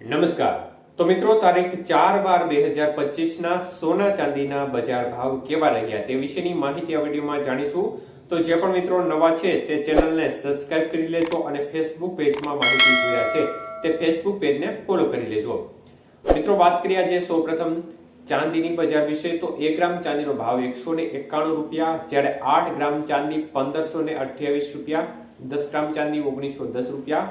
નમસ્કાર। તો મિત્રો તારીખ 4/12/2025 ના સોના ચાંદીના બજાર ભાવ કેવા રહ્યા તે વિશેની માહિતી આ વિડીયોમાં જાણીશું। તો જે પણ મિત્રો નવા છે તે ચેનલને સબસ્ક્રાઇબ કરી લેજો અને ફેસબુક પેજમાં માહિતી જોયા છે તે ફેસબુક પેજને ફોલો કરી લેજો। મિત્રો વાત કરીએ આજે સૌપ્રથમ ચાંદીની બજાર વિશે। તો 1 ગ્રામ ચાંદીનો ભાવ 191 રૂપિયા, જ્યારે 8 ગ્રામ ચાંદી 1528 રૂપિયા, 10 ગ્રામ ચાંદી 1910 રૂપિયા,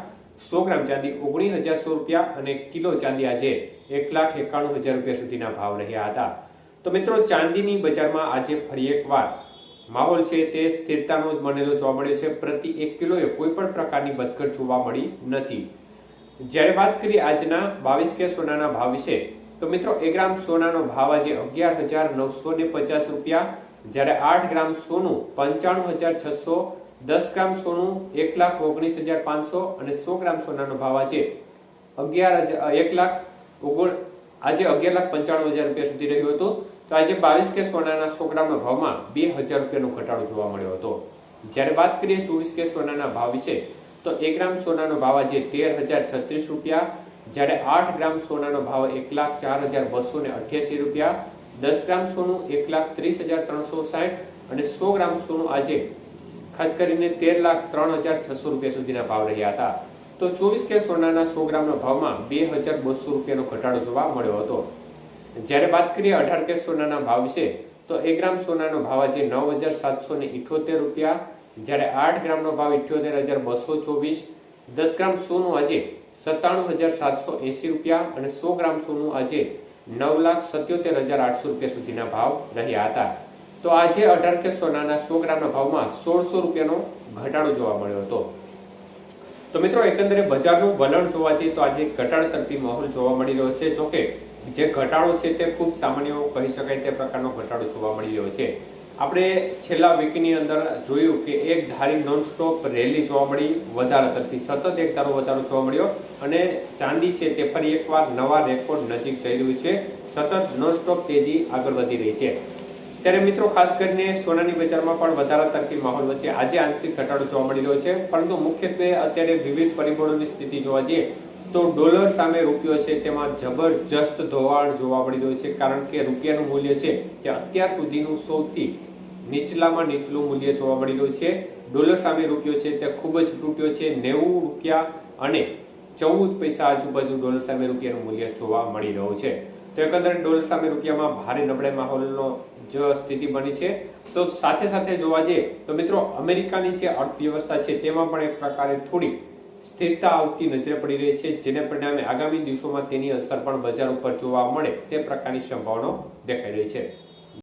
100 ગ્રામ ચાંદી 19100 રૂપિયા અને કિલો ચાંદી આજે 1,91,000 રૂપિયા સુધીના ભાવ રહ્યા હતા। તો મિત્રો ચાંદીની બજારમાં આજે ફરી એકવાર માહોલ છે તે સ્થિરતાનો જ બનેલો જોવા મળ્યો છે। પ્રતિ 1 કિલોએ કોઈ પણ પ્રકારની વધઘટ જોવા મળી નથી। જ્યારે વાત કરીએ આજના 22 કે સોનાના ભાવ વિશે, તો મિત્રો 1 ગ્રામ સોનાનો ભાવ આજે 11,950 રૂપિયા, જ્યારે 8 ગ્રામ સોનું 95,600, 10 ગ્રામ સોનું 1,19,500 અને 100 ગ્રામ સોનાનો ભાવ આજે 11,95,000 રૂપિયા સુધી રહ્યો હતો। તો આજે 22 કે સોનાના 100 ગ્રામના ભાવમાં 2,000 રૂપિયાનો ઘટાડો જોવા મળ્યો હતો। જ્યારે વાત કરીએ 24 કે સોનાના ભાવ વિશે, તો 1 ગ્રામ સોનાનો ભાવ આજે 13,036 રૂપિયા, જ્યારે 8 ગ્રામ સોનાનો ભાવ 1,04,288 રૂપિયા, 10 ગ્રામ સોનું 1,30,360 અને 100 ગ્રામ સોનું આજે ખાસ કરીને 13,03,600 રૂપિયા સુધીના ભાવ રહ્યા હતા। તો 24 કે સોનાના 100 ગ્રામના ભાવમાં 2,200 રૂપિયાનો ઘટાડો જોવા મળ્યો હતો। જ્યારે વાત કરીએ 18 કે સોનાના ભાવ વિશે, તો 1 ગ્રામ સોનાનો ભાવ આજે 9,778 રૂપિયા, જ્યારે 8 ગ્રામનો ભાવ 78,224, 10 ગ્રામ સોનું આજે 97,780 રૂપિયા અને 100 ગ્રામ સોનું આજે 9,77,800 રૂપિયા સુધીના ભાવ રહ્યા હતા। તો આજે 18 કે સોનાના 100 ગ્રામના ભાવમાં 1,600 રૂપિયાનો ઘટાડો જોવા મળ્યો હતો। તો મિત્રો એકંદરે બજારનું વલણ જોવા જઈએ તો આજે ઘટાડા તરફી માહોલ જોવા મળી રહ્યો છે। જોકે જે ઘટાડો છે તે ખૂબ સામાન્ય કહી શકાય તે પ્રકારનો ઘટાડો જોવા મળી રહ્યો છે। આપણે છેલ્લા વીકની અંદર જોયું કે એક ધારી નોનસ્ટોપ રેલી જોવા મળી, વધારા તરફી સતત એક ધારો વધારો જોવા મળ્યો અને ચાંદી છે તે ફરી એકવાર નવા રેકોર્ડ નજીક જઈ રહ્યું છે, સતત નોનસ્ટોપ તેજી આગળ વધી રહી છે। ત્યારે મિત્રો ખાસ કરીને સોનાની બજારમાં પણ વધારા તરફી માહોલ વચ્ચે આજે આંશિક ઘટાડો જોવા મળી રહ્યો છે, પરંતુ મુખ્યત્વે અત્યારે વિવિધ પરિબળોની સ્થિતિ જોવા જઈએ તો ડોલર સામે રૂપિયો છે તેમાં જબરજસ્ત ધોવાણ જોવા મળી રહ્યું છે, કારણ કે રૂપિયાનું મૂલ્ય છે તે અત્યાર સુધીનું સૌથી નીચલામાં નીચલું મૂલ્ય જોવા મળી રહ્યું છે। ડોલર સામે રૂપિયો છે તે ખૂબ જ તૂટ્યો છે, 90 રૂપિયા અને 14 પૈસા આજુબાજુ ડોલર સામે રૂપિયાનું મૂલ્ય જોવા મળી રહ્યું છે। તો એકંદરે ડોલર સામે રૂપિયામાં ભારે નબળાઈ માહોલનો જો સ્થિતિ બની છે। તો સાથે સાથે જોવા જઈએ તો મિત્રો અમેરિકાની જે અર્થવ્યવસ્થા છે તેમાં પણ એક પ્રકારે થોડી સ્થિરતા આવતી નજરે પડી રહી છે, જેને પરિણામે આગામી દિવસોમાં તેની અસર પણ બજાર ઉપર જોવા મળે તે પ્રકારની સંભાવનાઓ દેખાઈ રહી છે।